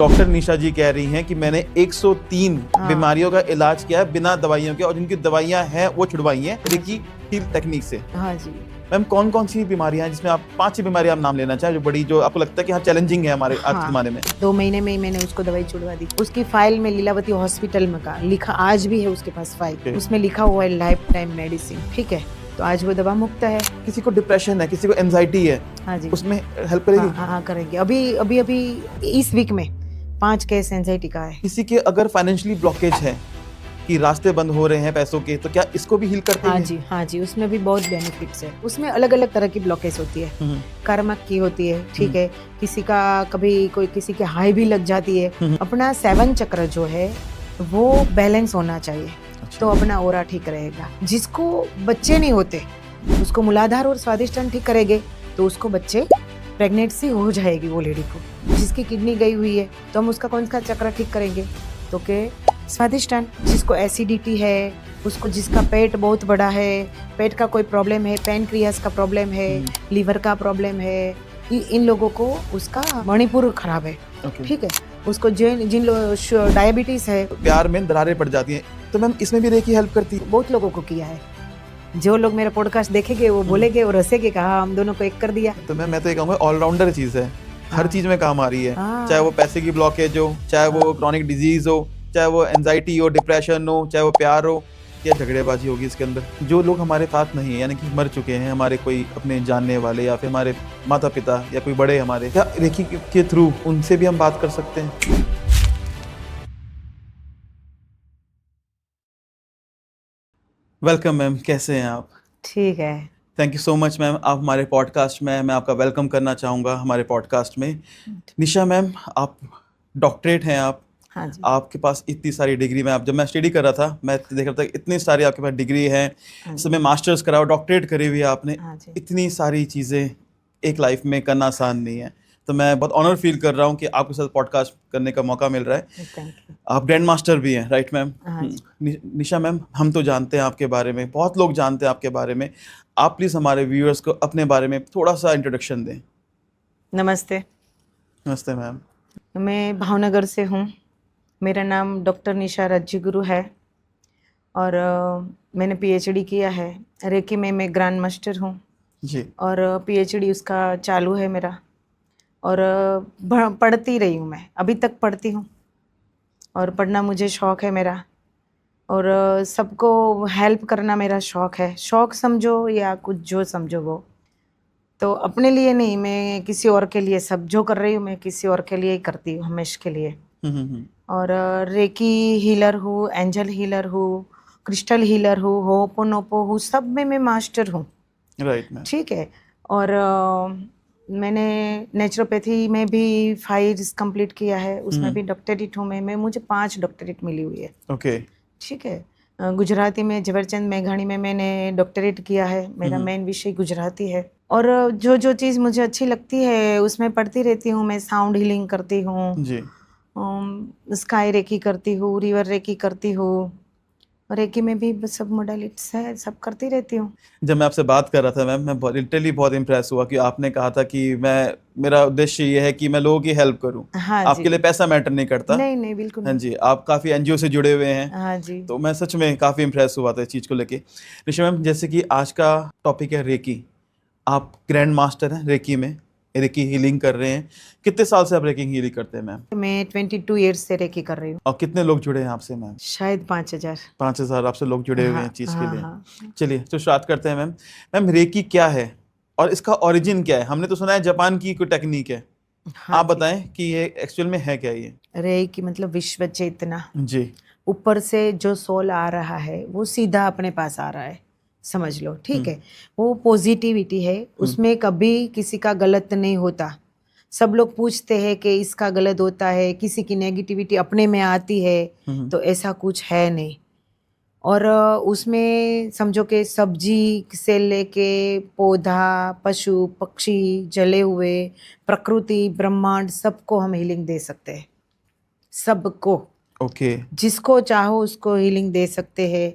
Doctor निशा जी कह रही हैं कि मैंने 103 बीमारियों का इलाज किया है बिना दवाइयों के, और जिनकी दवाइयां हैं वो छुड़वाई हैं रेकी हील टेक्निक से। हाँ जी। मैम कौन कौन सी बीमारियां हैं जिसमें आप 5-6 बीमारियां आप नाम लेना चाहें जो बड़ी, जो आपको लगता है कि हाँ चैलेंजिंग है हमारे आज के ज़माने में? 2 महीने में ही मैंने उसको दवाई छुड़वा दी। उसकी फाइल में लीलावती हॉस्पिटल में का लिखा, आज भी है उसके पास फाइल, उसमें लिखा हुआ है लाइफ टाइम मेडिसिन। ठीक है, तो आज वो दवा मुक्त है। किसी को डिप्रेशन है, किसी को एंजाइटी है, हाँ जी, उसमें हेल्प करेगी? हाँ करेंगे। अभी इस वीक में 5 केस एंजाइटी का है। किसी के अगर फाइनेंशियली ब्लॉकेज है कि रास्ते बंद हो रहे हैं पैसों के, तो क्या इसको भी हील करते हैं? हाँ जी, उसमें भी बहुत बेनिफिट्स है। उसमें अलग अलग तरह की ब्लॉकेज होती है, कर्मक की होती है। ठीक है, किसी का कभी कोई किसी के हाई भी लग जाती है। अपना 7 चक्र जो है वो बैलेंस होना चाहिए, तो अपना ओरा ठीक रहेगा। जिसको बच्चे नहीं होते उसको मूलाधार और स्वादिष्टान ठीक करेंगे तो उसको बच्चे, प्रेगनेंसी हो जाएगी वो लेडी को। जिसकी किडनी गई हुई है तो हम उसका कौन सा चक्र ठीक करेंगे, तो के स्वादिष्टान। जिसको एसिडिटी है, उसको जिसका पेट बहुत बड़ा है, पेट का कोई प्रॉब्लम है, पैनक्रियास का प्रॉब्लम है, लीवर का प्रॉब्लम है, इन लोगों को उसका मणिपुर खराब है। ठीक है, उसको जिन डायबिटीज है, प्यार में दरारें पड़ जाती हैं, तो मैम इसमें भी रेकी हेल्प करती है? बहुत लोगों को किया है। जो लोग मेरा पॉडकास्ट देखेंगे वो बोलेंगे और हंसेंगे, कहा हम दोनों को एक कर दिया। तो मैं तो ये कहूँगा ऑलराउंडर चीज़ है, हर चीज़ में काम आ रही है। चाहे वो पैसे की ब्लॉकेज हो, चाहे वो क्रॉनिक डिजीज हो, चाहे वो एंजाइटी हो, डिप्रेशन हो, चाहे वो प्यार हो या झगड़ेबाजी होगी इसके अंदर। जो लोग हमारे साथ नहीं है, यानी कि मर चुके हैं, हमारे कोई अपने जानने वाले या फिर हमारे माता पिता या कोई बड़े हमारे, क्या रेकी के थ्रू उनसे भी हम बात कर सकते हैं? वेलकम मैम, कैसे हैं आप? ठीक है, thank you so much ma'am, आप हमारे पॉडकास्ट में, मैं आपका वेलकम करना चाहूँगा हमारे पॉडकास्ट में। निशा मैम, आप डॉक्टरेट हैं आप। हाँ जी। आपके पास इतनी सारी डिग्री, में आप जब मैं स्टडी कर रहा था मैं देख रहा था इतनी सारी आपके पास डिग्री है। इसमें मास्टर्स करा, डॉक्टरेट करी हुई है आपने। इतनी सारी चीज़ें एक लाइफ में करना आसान नहीं है, तो मैं बहुत ऑनर फील कर रहा हूँ कि आपके साथ पॉडकास्ट करने का मौका मिल रहा है। आप ग्रैंड मास्टर भी हैं, राइट मैम? निशा मैम, हम तो जानते हैं आपके बारे में, बहुत लोग जानते हैं आपके बारे में। आप प्लीज़ हमारे व्यूअर्स को अपने बारे में थोड़ा सा इंट्रोडक्शन दें। नमस्ते। नमस्ते मैम। मैं भावनगर से हूँ। मेरा नाम डॉक्टर निशा राज्यगुरु है और मैंने पीएचडी किया है रेकी में। मैं ग्रैंड मास्टर हूँ जी। और पीएचडी उसका चालू है मेरा, और पढ़ती रही हूँ मैं, अभी तक पढ़ती हूँ, और पढ़ना मुझे शौक़ है मेरा, और सबको हेल्प करना मेरा शौक़ है। शौक़ समझो या कुछ जो समझो वो, तो अपने लिए नहीं, मैं किसी और के लिए, सब जो कर रही हूँ मैं किसी और के लिए ही करती हूँ, हमेशा के लिए। और रेकी हीलर हूँ, एंजल हीलर हूँ, क्रिस्टल हीलर हूँ, होपोनोपो हूँ, सब में मैं मास्टर हूँ। Right ma'am. ठीक है, और मैंने नेचुरोपैथी में भी 5 इयर्स कंप्लीट किया है, उसमें भी डॉक्टरेट हूँ मैं। मुझे 5 डॉक्टरेट मिली हुई है। ओके। ठीक है, गुजराती में झवेरचंद मेघाणी में मैंने डॉक्टरेट किया है। मेरा मेन विषय गुजराती है, और जो जो चीज़ मुझे अच्छी लगती है उसमें पढ़ती रहती हूँ मैं। साउंड हीलिंग करती हूँ जी। स्काई रेकी करती हूँ, रिवर रेकी करती हूँ, रेकी में भी सब मॉडलिटीज है, सब करती रहती हूँ। जब मैं आपसे बात कर रहा था मैम, मैं लिटरली बहुत इम्प्रेस हुआ कि आपने कहा था कि मेरा उद्देश्य ये है कि मैं लोगों की हेल्प करूं। हाँ आपके लिए पैसा मैटर नहीं करता। नहीं बिल्कुल हाँ नहीं। जी, आप काफ़ी एनजीओ से जुड़े हुए हैं। हाँ जी। तो मैं सच में काफ़ी इम्प्रेस हुआ था इस चीज़ को लेके। निशा मैम, जैसे कि आज का टॉपिक है रेकी, आप ग्रैंड मास्टर हैं रेकी में, रेकी हीलिंग कर रहे हैं। कितने साल से आप रेकी हीलिंग करते हैं मैम? मैं 22 ईयर्स से रेकी कर रही हूँ। और कितने लोग जुड़े हैं आपसे मैम? शायद 5,000। 5,000 आपसे लोग जुड़े हुए हैं चीज़ के लिए। हाँ। चलिए तो स्टार्ट करते हैं मैम। मैम, रेकी क्या है और इसका ओरिजिन क्या है? हमने तो सुना है जापान की कोई टेक्निक है। हाँ आप बताएं कि ये एक्चुअल में है क्या ये? रेकी मतलब विश्व चेतना। जी। ऊपर से जो सोल आ रहा है वो सीधा अपने पास आ रहा है, समझ लो। ठीक है, वो पॉजिटिविटी है, उसमें कभी किसी का गलत नहीं होता। सब लोग पूछते हैं कि इसका गलत होता है, किसी की नेगेटिविटी अपने में आती है, तो ऐसा कुछ है नहीं। और उसमें समझो कि सब्जी से लेके पौधा, पशु पक्षी, जले हुए, प्रकृति, ब्रह्मांड, सबको हम हीलिंग दे सकते हैं, सबको। ओके। जिसको चाहो उसको हीलिंग दे सकते हैं,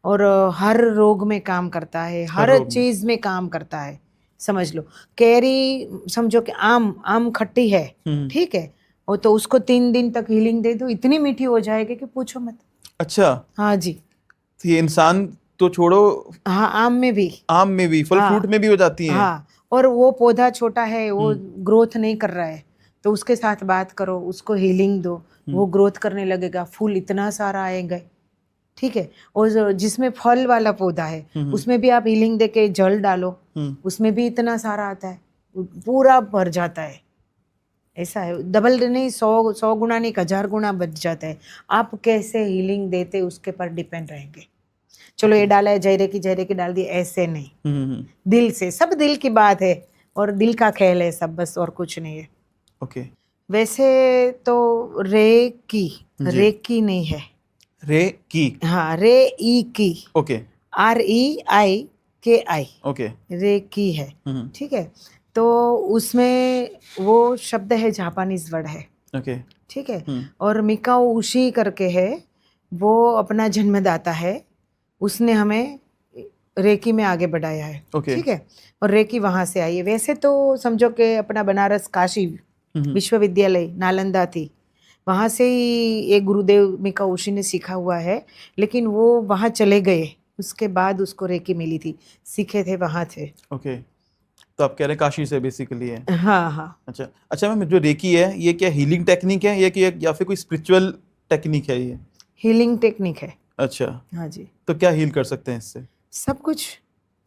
और हर रोग में काम करता है, हर चीज़ में काम करता है। समझ लो, कैरी, समझो कि आम खट्टी है, ठीक है, और तो उसको 3 दिन तक हीलिंग दे दो, इतनी मीठी हो जाएगी कि पूछो मत। अच्छा, हाँ जी। तो ये इंसान तो छोड़ो, हाँ, आम में भी। आम में भी, फल हाँ, फ्रूट में भी हो जाती है। हाँ। और वो पौधा छोटा है, वो ग्रोथ नहीं कर रहा है, तो उसके साथ बात करो, उसको हीलिंग दो, वो ग्रोथ करने लगेगा, फूल इतना सारा आएगा। ठीक है। और जिसमें फल वाला पौधा है उसमें भी आप हीलिंग दे के जल डालो, उसमें भी इतना सारा आता है, पूरा भर जाता है। ऐसा है, डबल नहीं, 100 गुना नहीं, 1000 गुना बच जाता है। आप कैसे हीलिंग देते उसके पर डिपेंड रहेंगे। चलो ये डाला है, जयरे की डाल दी, ऐसे नहीं, दिल से, सब दिल की बात है और दिल का खेल है सब, बस और कुछ नहीं है। ओके। वैसे तो रेकी नहीं है, रेकी। हाँ, reiki, okay. REIKI, okay. Reiki है। ठीक है। तो उसमें वो शब्द है, जापानीज वर्ड है। ओके। ठीक है। और मिकाओ उशी करके है, वो अपना जन्मदाता है, उसने हमें रेकी में आगे बढ़ाया है। ओके। ठीक है। और रेकी वहाँ से आई है। वैसे तो समझो कि अपना बनारस काशी विश्वविद्यालय नालंदा थी, वहाँ से ही एक गुरुदेव मिकाओ उशी ने सीखा हुआ है, लेकिन वो वहाँ चले गए, उसके बाद उसको रेकी मिली थी, सीखे थे वहाँ थे। ओके, तो आप कह रहे हैं काशी से बेसिकली है। हाँ हाँ। अच्छा अच्छा मैम, जो रेकी है ये क्या हीलिंग टेक्निक है, ये कि या फिर कोई स्पिरिचुअल टेक्निक है ये? हीलिंग टेक्निक है। अच्छा, हाँ जी। तो क्या हील कर सकते हैं इससे? सब कुछ,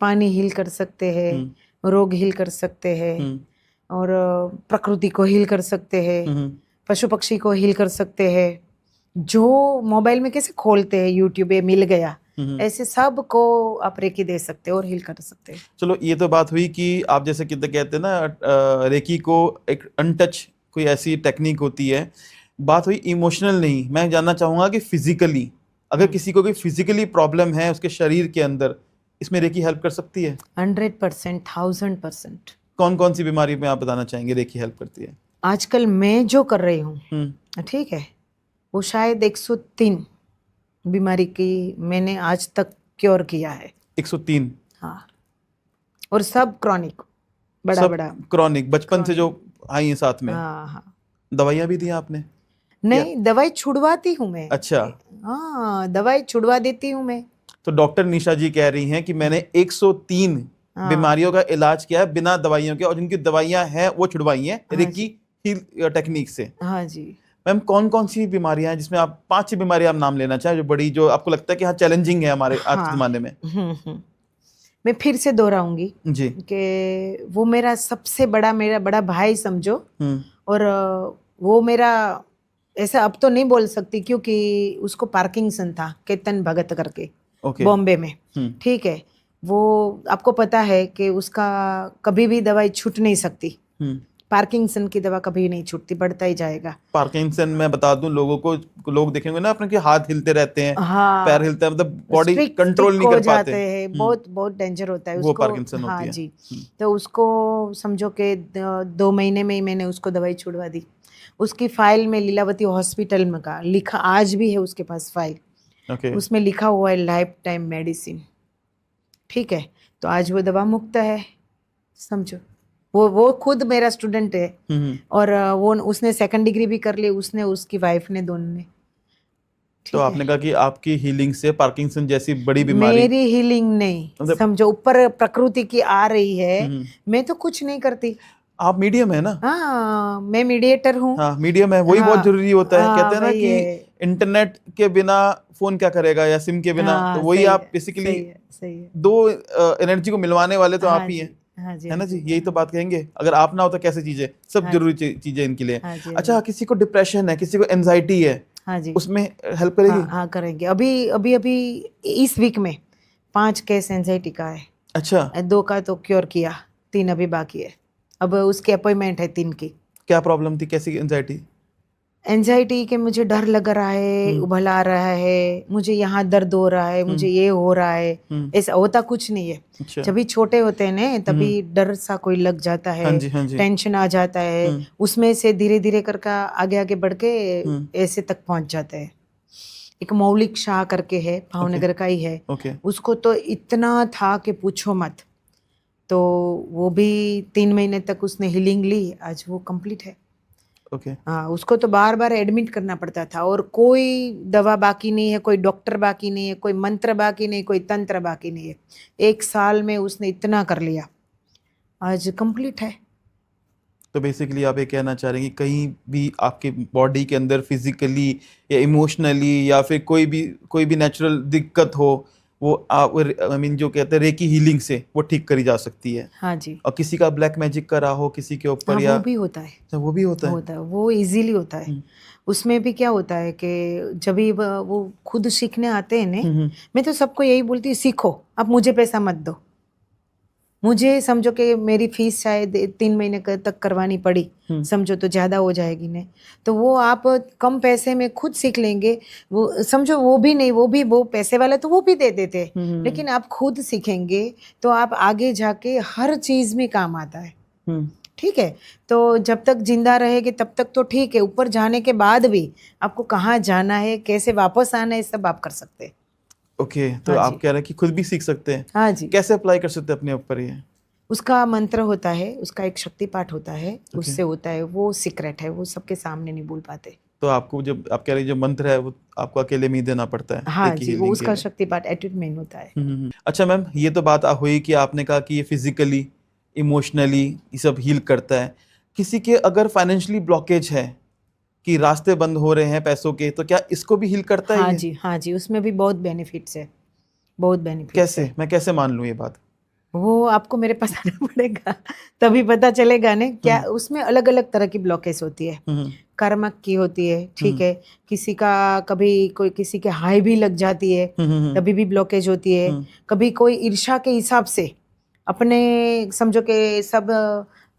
पानी हील कर सकते हैं, रोग हील कर सकते हैं, और प्रकृति को हील कर सकते हैं, पशु पक्षी को हील कर सकते हैं। जो मोबाइल में कैसे खोलते हैं, यूट्यूब पे मिल गया, ऐसे सब को आप रेकी दे सकते हो और हील कर सकते हैं। चलो ये तो बात हुई कि आप जैसे कितने कहते हैं ना, रेकी को एक अनटच कोई ऐसी टेक्निक होती है। बात हुई इमोशनल नहीं, मैं जानना चाहूंगा कि फिजिकली, अगर किसी को कोई फिजिकली प्रॉब्लम है उसके शरीर के अंदर, इसमें रेकी हेल्प कर सकती है? 100%, 1000%। कौन कौन सी बीमारी में आप बताना चाहेंगे रेकी हेल्प करती है? आजकल मैं जो कर रही हूँ, ठीक है, वो शायद 103 बीमारी की मैंने आज तक क्योर किया है। 103? हाँ। और सब क्रॉनिक, बड़ा सब बड़ा क्रॉनिक, बचपन से जो आई हैं साथ में? हाँ हाँ। दवाइयाँ भी दी आपने? नहीं, दवाई छुड़वाती हूँ मैं। अच्छा। हाँ, दवाई छुड़वा देती हूँ मैं। तो डॉक्टर निशा जी कह रही हैं कि मैंने 103 बीमारियों का इलाज किया है बिना दवाइयों के, और जिनकी दवाइयां हैं वो छुड़वाई हैं रेकी हील टेक्निक से। हाँ जी। मैम कौन कौन सी बीमारियां हैं जिसमें आप 5 बीमारियां आप नाम लेना चाहें जो बड़ी, जो आपको लगता है कि हाँ चैलेंजिंग है हमारे आज के जमाने में? मैं फिर से दोहराऊंगी जी कि वो मेरा सबसे बड़ा, मेरा बड़ा भाई समझो, और वो मेरा ऐसा अब तो नहीं बोल सकती क्योंकि उसको पार्किंसन था, केतन भगत करके, बॉम्बे में। ठीक है। वो आपको पता है कि उसका कभी भी दवाई छूट नहीं सकती, पार्किंसन की दवा कभी नहीं छूटती, बढ़ता ही जाएगा। पार्किंसन मैं बता दूं लोगों को, लोग देखेंगे ना अपने के हाथ हिलते रहते हैं, हाँ, पैर हिलते हैं, मतलब बॉडी कंट्रोल नहीं कर पाते हैं, बहुत बहुत डेंजर होता है वो उसको। पार्किंसन हाँ होती है। जी। तो उसको समझो कि 2 महीने में ही मैंने उसको दवाई छुड़वा दी। उसकी फाइल में लीलावती हॉस्पिटल में का लिखा, आज भी है उसके पास फाइल, उसमें लिखा हुआ है लाइफ टाइम मेडिसिन। ठीक है। तो आज वो दवा मुक्त है, समझो। वो खुद मेरा स्टूडेंट है, और वो उसने 2nd डिग्री भी कर ली, उसने, उसकी वाइफ ने, दोनों ने। तो आपने कहा कि आपकी हीलिंग से पार्किंसन जैसी बड़ी बीमारी, मेरी हीलिंग नहीं, समझो ऊपर प्रकृति की आ रही है, मैं तो कुछ नहीं करती। आप मीडियम है ना? हाँ, मैं मीडिएटर हूँ। हाँ मीडियम है, वही बहुत जरूरी होता है। कहते हैं ना कि इंटरनेट के बिना फोन क्या करेगा, या सिम के बिना, तो वही आप बेसिकली दो एनर्जी को मिलवाने वाले तो आप ही हैं, है ना जी? यही तो बात कहेंगे, अगर आप ना हो तो कैसे चीजें, सब जरूरी चीजें इनके लिए। अच्छा, किसी को डिप्रेशन है, किसी को एंजाइटी है, हाँ जी, उसमें हेल्प करेगी? हाँ करेंगे। अभी इस वीक में 5 केस एंजाइटी का है। अच्छा। 2 का तो क्योर किया, 3 अभी बाकी है। अब उसकी अपॉइंटमेंट है 3 की। क्या प्रॉब्लम थी, कैसी एंजाइटी के मुझे डर लग रहा है, उबल आ रहा है, मुझे यहाँ दर्द हो रहा है, मुझे ये हो रहा है, ऐसा होता कुछ नहीं है। अच्छा। जब भी छोटे होते हैं ना तभी डर सा कोई लग जाता है, हाँ जी, हाँ जी। टेंशन आ जाता है, उसमें से धीरे धीरे करके आगे आगे बढ़ के ऐसे तक पहुंच जाते हैं। एक मौलिक शाह करके है, भावनगर का ही है, उसको तो इतना था कि पूछो मत। तो वो भी 3 महीने तक उसने हीलिंग ली, आज वो कंप्लीट है। ओके। हाँ, उसको तो बार बार एडमिट करना पड़ता था और कोई दवा बाकी नहीं है, कोई डॉक्टर बाकी नहीं है, कोई मंत्र बाकी नहीं, कोई तंत्र बाकी नहीं है। 1 साल में उसने इतना कर लिया, आज कंप्लीट है। तो बेसिकली आप ये कहना चाह रहे हैं कि कहीं भी आपके बॉडी के अंदर फिजिकली या इमोशनली या फिर कोई भी नेचुरल दिक्कत हो, वो आप आई मीन जो कहते हैं रेकी हीलिंग से वो ठीक करी जा सकती है। हाँ जी। और किसी का ब्लैक मैजिक करा हो किसी के ऊपर हाँ, या वो भी होता है। अच्छा, वो भी होता है। वो इजीली होता है। उसमें भी क्या होता है कि जब भी वो खुद सीखने आते हैं ने, मैं तो सबको यही बोलती हूँ, सीखो, आप मुझे पैसा मत दो। मुझे समझो कि मेरी फीस शायद 3 महीने तक करवानी पड़ी, समझो तो ज़्यादा हो जाएगी ने, तो वो आप कम पैसे में खुद सीख लेंगे। वो समझो वो भी नहीं, वो पैसे वाले तो वो भी दे देते हैं, लेकिन आप खुद सीखेंगे तो आप आगे जाके हर चीज़ में काम आता है। ठीक है, तो जब तक जिंदा रहेंगे तब तक तो ठीक है, ऊपर जाने के बाद भी आपको कहाँ जाना है, कैसे वापस आना है, सब आप कर सकते हैं। ओके, तो हाँ आप जी। कह रहे हैं कि खुद भी सीख सकते हैं। हाँ जी। कैसे अप्लाई कर सकते हैं अपने ऊपर ये? उसका मंत्र होता है, उसका एक शक्ति पाठ होता है, Okay. उससे होता है, वो सीक्रेट है, वो सबके सामने नहीं बोल पाते। तो आपको जब आप कह रहे हैं जो मंत्र है वो आपको अकेले में ही देना पड़ता है हाँ एक ही जी, वो हीलिंग के उसका लिए? शक्ति पाठ एट्यूटमेंट होता है। अच्छा मैम, ये तो बात हुई कि आपने कहा कि ये फिजिकली इमोशनली ये सब हील करता है। किसी के अगर फाइनेंशियली ब्लॉकेज है कि रास्ते बंद हो रहे हैं पैसों के, तो क्या इसको भी हील करता है हाँ ये? जी, हाँ जी, उसमें भी बहुत बेनिफिट्स है, बहुत बेनिफिट्स कैसे, है। मैं कैसे मान लूँ ये बात? वो आपको मेरे पास आना पड़ेगा, तभी पता चलेगा ने क्या उसमें अलग अलग तरह की ब्लॉकेज होती है। कर्मक की होती है, ठीक है, किसी का कभी कोई किसी के हाई भी लग जाती है, तभी भी ब्लॉकेज होती है। कभी कोई ईर्ष्या के हिसाब से अपने समझो कि सब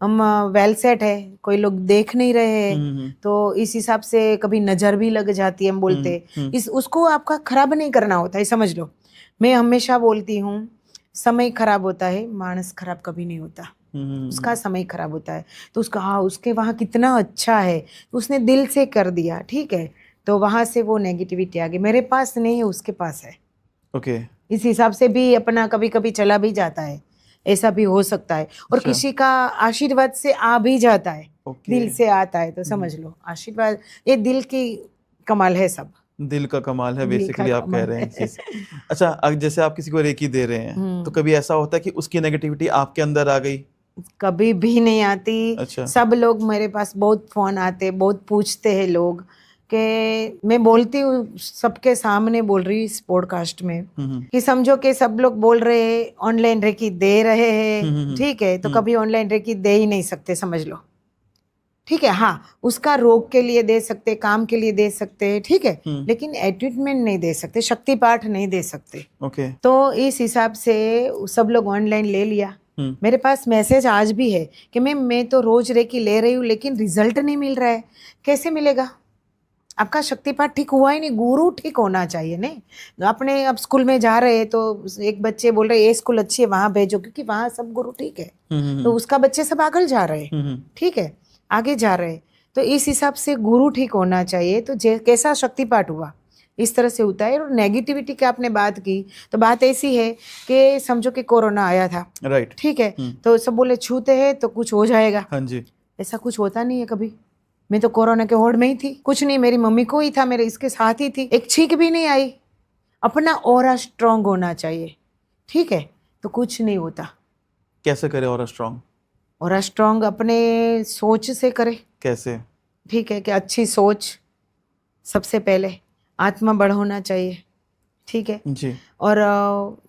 हम वेल सेट है, कोई लोग देख नहीं रहे हैं, तो इस हिसाब से कभी नजर भी लग जाती है, हम बोलते हैं इस उसको आपका खराब नहीं करना होता है, समझ लो। मैं हमेशा बोलती हूँ, समय खराब होता है, मानस खराब कभी नहीं होता। उसका समय खराब होता है तो उसका हाँ उसके वहाँ कितना अच्छा है, उसने दिल से कर दिया, ठीक है, तो वहाँ से वो नेगेटिविटी आ गई, मेरे पास नहीं है उसके पास है। ओके। इस हिसाब से भी अपना कभी कभी चला भी जाता है, ऐसा भी हो सकता है। और अच्छा। किसी का आशीर्वाद से आ भी जाता है, ओके। दिल से आता है, तो समझ लो आशीर्वाद, ये दिल की कमाल है, सब दिल का कमाल है दिल का बेसिकली आप कह कमाल रहे हैं है। चीज। अच्छा, जैसे आप किसी को रेकी दे रहे हैं तो कभी ऐसा होता है कि उसकी नेगेटिविटी आपके अंदर आ गई? कभी भी नहीं आती। अच्छा। सब लोग मेरे पास बहुत फोन आते, बहुत पूछते हैं लोग कि मैं बोलती हूँ, सबके सामने बोल रही हूँ इस पॉडकास्ट में, कि समझो कि सब लोग बोल रहे हैं ऑनलाइन रेकी दे रहे हैं, ठीक है, तो कभी ऑनलाइन रेकी दे ही नहीं सकते, समझ लो, ठीक है। हाँ, उसका रोग के लिए दे सकते, काम के लिए दे सकते, ठीक है, लेकिन एट्यूटमेंट नहीं दे सकते, शक्ति पाठ नहीं दे सकते। ओके। तो इस हिसाब से सब लोग ऑनलाइन ले लिया। मेरे पास मैसेज आज भी है कि मैं तो रोज रेकी ले रही हूँ लेकिन रिजल्ट नहीं मिल रहा है। कैसे मिलेगा? आपका शक्तिपाठ ठीक हुआ ही नहीं, गुरु ठीक होना चाहिए नहीं। अपने अब स्कूल में जा रहे हैं तो एक बच्चे बोल रहे ये स्कूल अच्छी है, वहां भेजो, क्योंकि वहां सब गुरु ठीक है, तो उसका बच्चे सब आगे जा रहे हैं, ठीक है, आगे जा रहे हैं। तो इस हिसाब से गुरु ठीक होना चाहिए। तो कैसा शक्तिपाठ हुआ, इस तरह से होता है। और नेगेटिविटी की आपने बात की, तो बात ऐसी है कि समझो कि कोरोना आया था, राइट, ठीक है, तो सब बोले छूते हैं तो कुछ हो जाएगा। हाँ जी। ऐसा कुछ होता नहीं है कभी। मैं तो कोरोना के होड़ में ही थी, कुछ नहीं, मेरी मम्मी को ही था, मेरे इसके साथ ही थी, एक छींक भी नहीं आई। अपना ऑरा स्ट्रांग होना चाहिए, ठीक है, तो कुछ नहीं होता। कैसे करे ऑरा स्ट्रांग? ऑरा स्ट्रांग अपने सोच से करे। कैसे? ठीक है, कि अच्छी सोच सबसे पहले, आत्मा बड़ होना चाहिए, ठीक है जी। और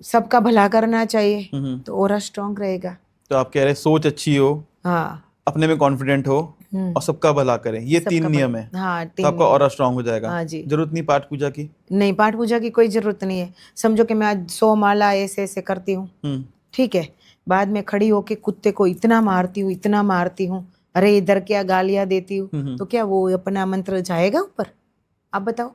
सबका भला करना चाहिए, तो ऑरा स्ट्रांग रहेगा। तो आप कह रहे हैं सोच अच्छी हो, हाँ, अपने में कॉन्फिडेंट हो और सबका भला करें, ये 3 नियम है, हाँ, तो आपका ऑरा स्ट्रांग हो जाएगा। हाँ जी। जरूरत नहीं पाठ पूजा की? नहीं, पाठ पूजा की कोई जरूरत नहीं है। समझो कि मैं आज 100 माला ऐसे ऐसे करती हूँ, ठीक है, बाद में खड़ी होके कुत्ते को इतना मारती हूँ, अरे इधर क्या गालियां देती हूँ, तो क्या वो अपना मंत्र जाएगा ऊपर? आप बताओ।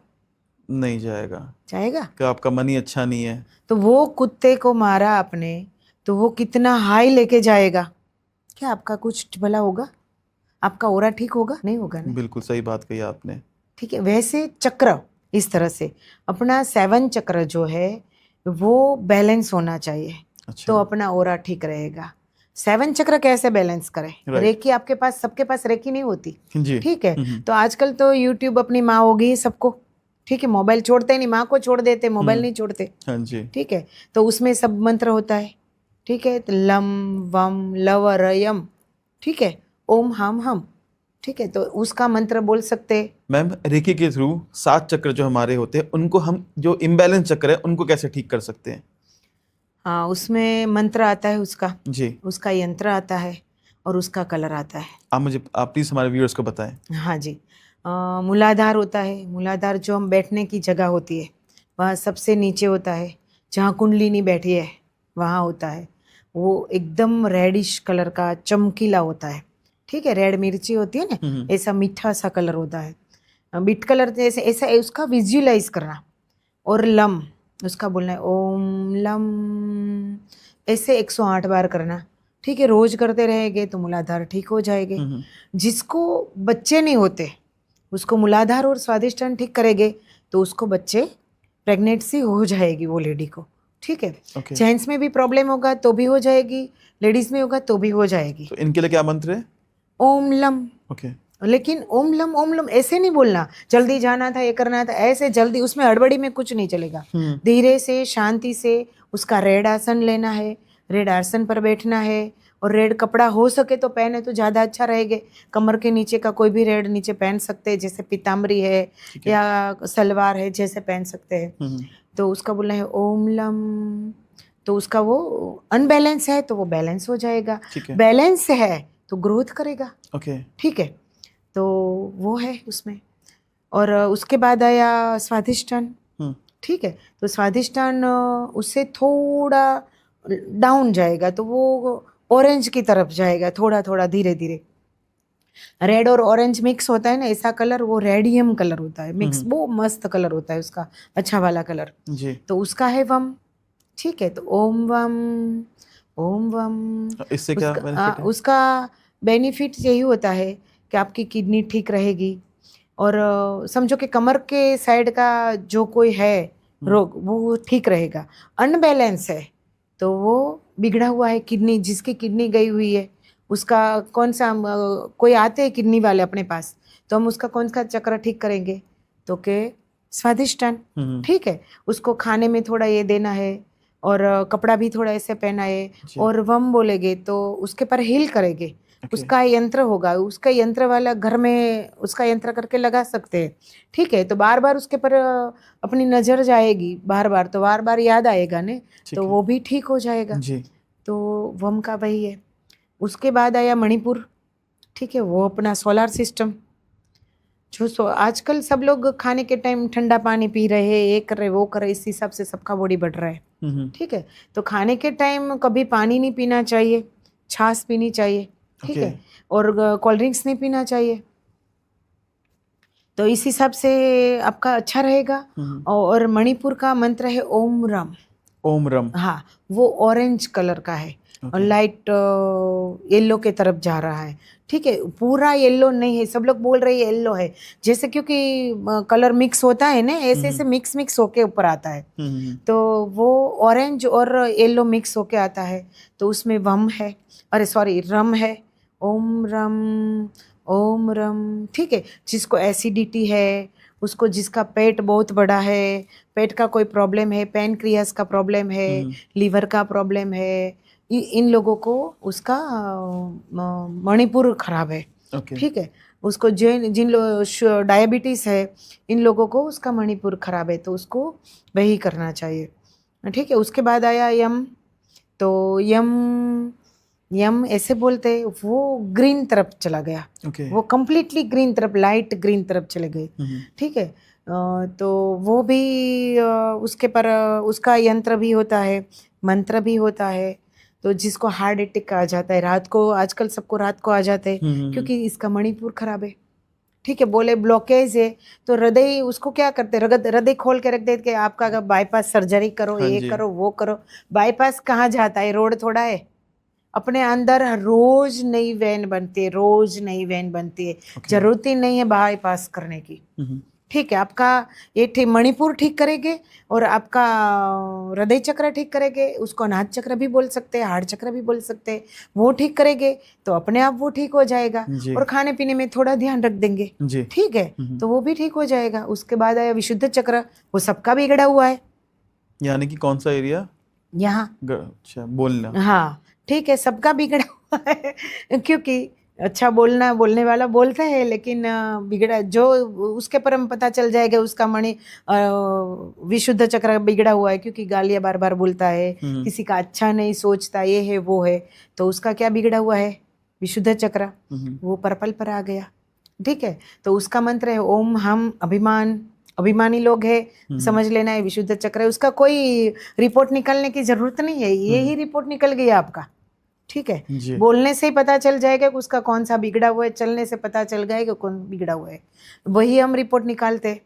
नहीं जाएगा। जाएगा? कि आपका मन ही अच्छा नहीं है। तो वो कुत्ते को मारा आपने, तो वो कितना हाई लेके जाएगा, क्या आपका कुछ भला होगा? आपका ऑरा ठीक होगा? नहीं होगा ना। बिल्कुल सही बात कही आपने। ठीक है, वैसे चक्र इस तरह से अपना 7 चक्र जो है वो बैलेंस होना चाहिए। अच्छा। तो अपना ऑरा ठीक रहेगा। 7 चक्र कैसे बैलेंस करें? Right. रेकी आपके पास, सबके पास रेकी नहीं होती, जी। ठीक है। तो आजकल तो यूट्यूब अपनी माँ हो गई सबको, ठीक है। मोबाइल छोड़ते नहीं, माँ को छोड़ देते, मोबाइल नहीं छोड़ते, हाँ जी। ठीक है। तो उसमें सब मंत्र होता है, ठीक है। तो लम वम लव रयम, ठीक है, ओम हम, ठीक है। तो उसका मंत्र बोल सकते हैं। मैम, रेकी के थ्रू 7 चक्र जो हमारे होते हैं, उनको हम जो इम्बैलेंस चक्र है उनको कैसे ठीक कर सकते हैं? हाँ, उसमें मंत्र आता है उसका, जी। उसका यंत्र आता है और उसका कलर आता है। आप प्लीज हमारे व्यूअर्स को बताएं। हाँ जी। मूलाधार होता है। मूलाधार जो हम बैठने की जगह होती है, वहाँ सबसे नीचे होता है, जहाँ कुंडलिनी बैठी है वहाँ होता है। वो एकदम रेडिश कलर का चमकीला होता है, ठीक है। रेड मिर्ची होती है ना, ऐसा मीठा सा कलर होता है, बीट कलर जैसे, ऐसा उसका विजुअलाइज करना। और लम, उसका बोलना है ओम लम, ऐसे 108 बार करना, ठीक है। रोज करते रहेंगे तो मूलाधार ठीक हो जाएंगे। जिसको बच्चे नहीं होते उसको मूलाधार और स्वादिष्टान ठीक करेंगे तो उसको बच्चे, प्रेगनेंसी हो जाएगी वो लेडी को, ठीक है। Okay. जेंट्स में भी प्रॉब्लम होगा तो भी हो जाएगी, लेडीज में होगा तो भी हो जाएगी। तो इनके लिए क्या मंत्र है? ओम लम। ओके। लेकिन ओम लम ऐसे नहीं बोलना, जल्दी जाना था, ये करना था, ऐसे जल्दी, उसमें हड़बड़ी में कुछ नहीं चलेगा। धीरे से, शांति से उसका रेड आसन लेना है, रेड आसन पर बैठना है। और रेड कपड़ा हो सके तो पहने तो ज़्यादा अच्छा रहेगा। कमर के नीचे का कोई भी रेड नीचे पहन सकते हैं, जैसे पीताम्बरी है या सलवार है, जैसे पहन सकते हैं। तो उसका बोलना है ओम लम। तो उसका वो अनबैलेंस है तो वो बैलेंस हो जाएगा, बैलेंस है तो ग्रोथ करेगा, ओके। ठीक है। तो वो है उसमें। और उसके बाद आया स्वाधिष्ठान, ठीक है। तो स्वाधिष्ठान उससे थोड़ा डाउन जाएगा तो वो ऑरेंज की तरफ जाएगा, थोड़ा थोड़ा धीरे धीरे। रेड और ऑरेंज मिक्स होता है ना, ऐसा कलर, वो रेडियम कलर होता है मिक्स, वो मस्त कलर होता है उसका, अच्छा वाला कलर जी। तो उसका है वम, ठीक है। तो ओम वम इससे क्या बेनिफिट है? उसका बेनिफिट यही होता है कि आपकी किडनी ठीक रहेगी। और समझो कि कमर के साइड का जो कोई है रोग वो ठीक रहेगा। अनबैलेंस है तो वो बिगड़ा हुआ है किडनी, जिसकी किडनी गई हुई है उसका कौन सा, कोई आते हैं किडनी वाले अपने पास, तो हम उसका कौन सा चक्र ठीक करेंगे? तो के स्वादिष्टान, ठीक है। उसको खाने में थोड़ा ये देना है और कपड़ा भी थोड़ा ऐसे पहना है और वम बोलेंगे तो उसके पर हील करेंगे। उसका यंत्र होगा, उसका यंत्र वाला घर में उसका यंत्र करके लगा सकते हैं, ठीक है। तो बार बार उसके पर अपनी नज़र जाएगी, बार बार तो बार बार याद आएगा ने, तो वो भी ठीक हो जाएगा जी। तो वम का वही है। उसके बाद आया मणिपुर, ठीक है। वो अपना सोलर सिस्टम, जो आजकल सब लोग खाने के टाइम ठंडा पानी पी रहे हैं, ये कर रहे वो कर रहे, इस हिसाब से सबका बॉडी बढ़ रहा है, ठीक है। तो खाने के टाइम कभी पानी नहीं पीना चाहिए, छाछ पीनी चाहिए, ठीक है। और कोल्ड ड्रिंक्स नहीं पीना चाहिए। तो इस हिसाब से आपका अच्छा रहेगा। और मणिपुर का मंत्र है ओम रम। ओम रम, हाँ, वो ऑरेंज कलर का है और लाइट येलो के तरफ जा रहा है, ठीक है। पूरा येलो नहीं है, सब लोग बोल रहे हैं येलो है, जैसे क्योंकि कलर मिक्स होता है ना, ऐसे ऐसे मिक्स होके ऊपर आता है। तो वो ऑरेंज और येलो मिक्स होके आता है, तो उसमें वम है, अरे सॉरी रम है। ओम रम, ठीक है। जिसको एसिडिटी है, उसको, जिसका पेट बहुत बड़ा है, पेट का कोई प्रॉब्लम है, पैनक्रियास का प्रॉब्लम है, लीवर का प्रॉब्लम है, इन लोगों को उसका मणिपुर खराब है, ठीक है। उसको जिन डायबिटीज़ है, इन लोगों को उसका मणिपुर खराब है, तो उसको वही करना चाहिए, ठीक है। उसके बाद आया यम। तो यम ऐसे बोलते हैं, वो ग्रीन तरफ चला गया, वो कम्प्लीटली ग्रीन तरफ, लाइट ग्रीन तरफ चले गए, ठीक है। तो वो भी उसके पर उसका यंत्र भी होता है, मंत्र भी होता है। तो जिसको हार्ट अटैक आ जाता है रात को, आजकल सबको रात को आ जाते हैं क्योंकि इसका मणिपुर खराब है, ठीक है। बोले ब्लॉकेज है तो हृदय, उसको क्या करते, हृदय खोल के रख देते कि आपका बाईपास सर्जरी करो, ये करो वो करो। बाईपास कहाँ जाता है, रोड थोड़ा है, अपने अंदर रोज नई वेन बनती है, रोज नई वेन बनती है, जरूरत ही नहीं है बाईपास करने की, ठीक है, आपका ये मणिपुर ठीक करेंगे और आपका हृदय चक्र ठीक करेंगे, उसको अनाहत चक्र भी बोल सकते हैं, हार्ट चक्र भी बोल सकते हैं, वो ठीक करेंगे तो अपने आप वो ठीक हो जाएगा। और खाने पीने में थोड़ा ध्यान रख देंगे, ठीक है, तो वो भी ठीक हो जाएगा। उसके बाद आया विशुद्ध चक्र, वो सबका बिगड़ा हुआ है। यानी कि कौन सा एरिया? यहाँ। अच्छा, बोलना। हाँ ठीक है, सबका बिगड़ा हुआ है क्योंकि अच्छा बोलने वाला बोलता है, लेकिन बिगड़ा जो उसके पर हम पता चल जाएगा उसका विशुद्ध चक्र बिगड़ा हुआ है, क्योंकि गालियाँ बार बार बोलता है, किसी का अच्छा नहीं सोचता, ये है वो है, तो उसका क्या बिगड़ा हुआ है? विशुद्ध चक्र, वो पर्पल पर आ गया। ठीक है, तो उसका मंत्र है ओम हम अभिमानी लोग है, समझ लेना है विशुद्ध चक्र है। उसका कोई रिपोर्ट निकालने की जरूरत नहीं है, ये ही रिपोर्ट निकल गया आपका। ठीक है, बोलने से ही पता चल जाएगा कि उसका कौन सा बिगड़ा हुआ है, चलने से पता चल गया कि कौन बिगड़ा हुआ है। वही हम रिपोर्ट निकालते,